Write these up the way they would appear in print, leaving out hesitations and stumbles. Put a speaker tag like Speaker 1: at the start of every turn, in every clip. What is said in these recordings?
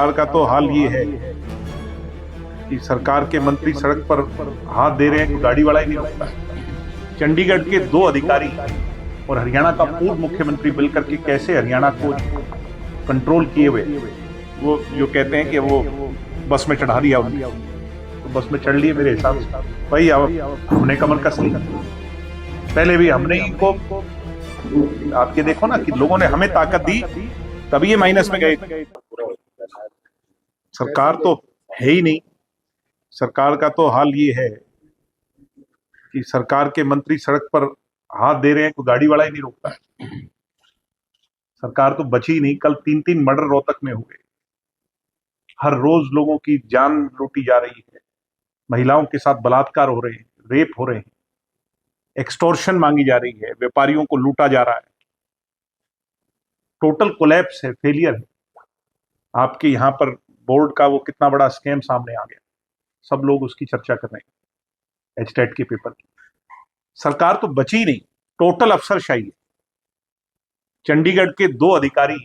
Speaker 1: सरकार का तो हाल ये है कि सरकार के मंत्री सड़क पर हाथ दे रहे हैं तो गाड़ी वाला ही नहीं रुकता। चंडीगढ़ के 2 अधिकारी और हरियाणा का पूर्व मुख्यमंत्री मिलकर के कैसे हरियाणा को कंट्रोल किए हुए, वो जो कहते हैं कि वो बस में चढ़ा दिया उन्हें, तो बस में चढ़ लिए मेरे हिसाब से। भाई अब हमने कमर कस ली, पहले भी हमने इनको, आपके देखो ना कि लोगों ने हमें ताकत दी तभी ये माइनस में गए। सरकार तो है ही नहीं। सरकार का तो हाल ये है कि सरकार के मंत्री सड़क पर हाथ दे रहे हैं तो गाड़ी वाला ही नहीं रोकता। सरकार तो बची नहीं। कल 3 मर्डर रोहतक में हो गए। हर रोज लोगों की जान लूटी जा रही है, महिलाओं के साथ बलात्कार हो रहे हैं, रेप हो रहे हैं, एक्सटॉर्शन मांगी जा रही है, व्यापारियों को लूटा जा रहा है। टोटल कोलैप्स है, फेलियर है। आपके यहाँ पर बोर्ड का वो कितना बड़ा स्कैम सामने आ गया, सब लोग उसकी चर्चा कर रहे हैं, एचटेट के पेपर की। सरकार तो बची नहीं, टोटल अफसरशाही है। चंडीगढ़ के 2 अधिकारी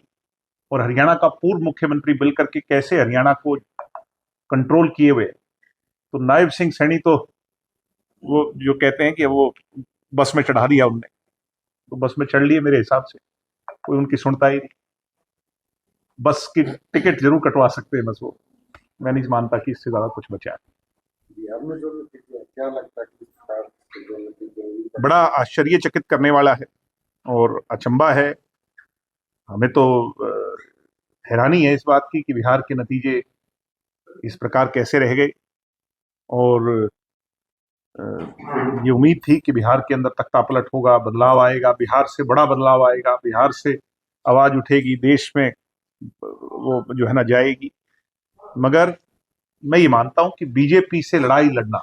Speaker 1: और हरियाणा का पूर्व मुख्यमंत्री मिलकर के कैसे हरियाणा को कंट्रोल किए हुए। तो नायब सिंह सैनी तो वो जो कहते हैं कि वो बस में चढ़ा दिया उनने, तो बस में चढ़ लिए मेरे हिसाब से, कोई उनकी सुनता ही नहीं। बस की टिकट जरूर कटवा सकते हैं बस वो, मैं नहीं मानता कि इससे ज्यादा कुछ बचा है।
Speaker 2: क्या लगता है
Speaker 1: बड़ा आश्चर्यचकित करने वाला है और अचंभा है। हमें तो हैरानी है इस बात की कि बिहार के नतीजे इस प्रकार कैसे रह गए। और ये उम्मीद थी कि बिहार के अंदर तख्तापलट होगा, बदलाव आएगा, बिहार से बड़ा बदलाव आएगा, बिहार से आवाज उठेगी, देश में वो जो है ना जाएगी। मगर मैं ये मानता हूं कि बीजेपी से लड़ाई लड़ना,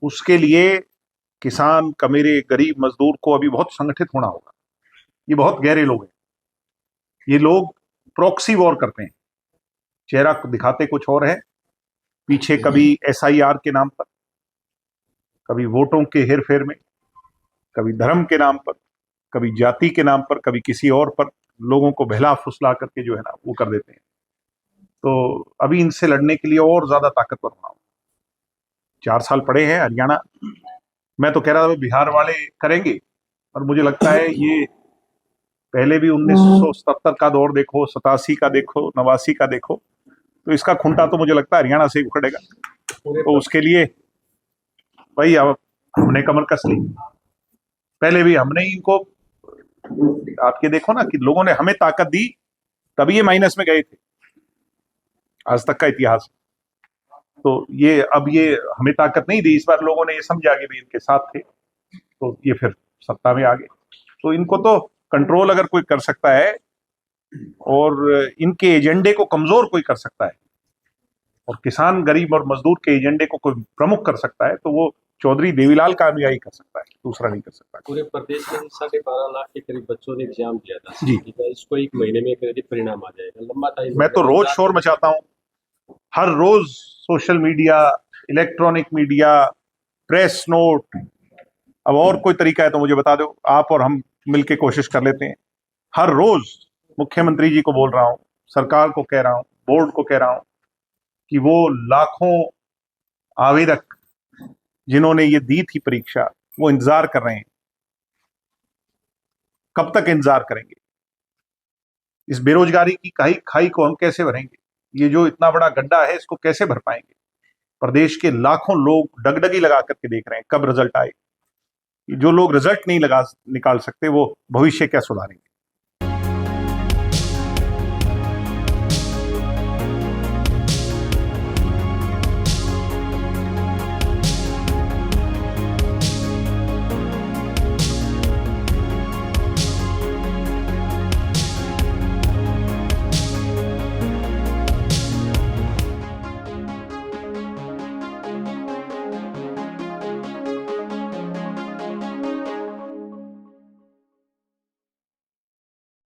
Speaker 1: उसके लिए किसान, कमेरे, गरीब, मजदूर को अभी बहुत संगठित होना होगा। ये बहुत गहरे लोग हैं। ये लोग प्रॉक्सी वॉर करते हैं, चेहरा दिखाते कुछ और है, पीछे कभी एसआईआर के नाम पर, कभी वोटों के हेरफेर में, कभी धर्म के नाम पर, कभी जाति के नाम पर, कभी किसी और पर लोगों को बहला फुसला करके जो है ना वो कर देते हैं। तो अभी इनसे लड़ने के लिए और ज्यादा ताकतवर होना होगा। 4 साल पड़े हैं। हरियाणा, मैं तो कह रहा था बिहार वाले करेंगे, और मुझे लगता है ये पहले भी 1977 का दौर देखो, 87 का देखो, 89 का देखो, तो इसका खुंटा तो मुझे लगता है हरियाणा से ही उखड़ेगा। तो उसके लिए भाई अब हमने कमर कस ली, पहले भी हमने इनको, आपके देखो ना कि लोगों ने हमें ताकत दी तभी ये माइनस में गए थे, आज तक का इतिहास। तो ये अब ये हमें ताकत नहीं दी, इस बार लोगों ने ये समझा कि भी इनके साथ थे तो ये फिर सत्ता में आ गए। तो इनको तो कंट्रोल अगर कोई कर सकता है और इनके एजेंडे को कमजोर कोई कर सकता है और किसान, गरीब और मजदूर के एजेंडे को कोई प्रमुख कर सकता है, तो वो चौधरी देवीलाल का अनुयायी कर सकता है, दूसरा नहीं कर सकता।
Speaker 2: पूरे प्रदेश में 12.5 लाख के करीब बच्चों ने एग्जाम दिया था
Speaker 1: जी,
Speaker 2: इसको 1 महीने में करीब परिणाम आ जाएगा, लंबा टाइम।
Speaker 1: मैं तो रोज शोर मचाता हूं, हर रोज social media, electronic media, press note. अब और कोई तरीका है तो मुझे बता दो, आप और हम मिलके कोशिश कर लेते हैं। हर रोज मुख्यमंत्री जी को बोल रहा हूं, सरकार को कह रहा हूं, बोर्ड को कह रहा हूं कि वो लाखों आवेदक जिन्होंने ये दी थी परीक्षा, वो इंतजार कर रहे हैं। कब तक इंतजार करेंगे? इस बेरोजगारी की खाई को हम कैसे भरेंगे? ये जो इतना बड़ा गड्ढा है, इसको कैसे भर पाएंगे? प्रदेश के लाखों लोग डगडगी लगा करके देख रहे हैं कब रिजल्ट आए। जो लोग रिजल्ट नहीं निकाल सकते, वो भविष्य क्या सुधारेंगे?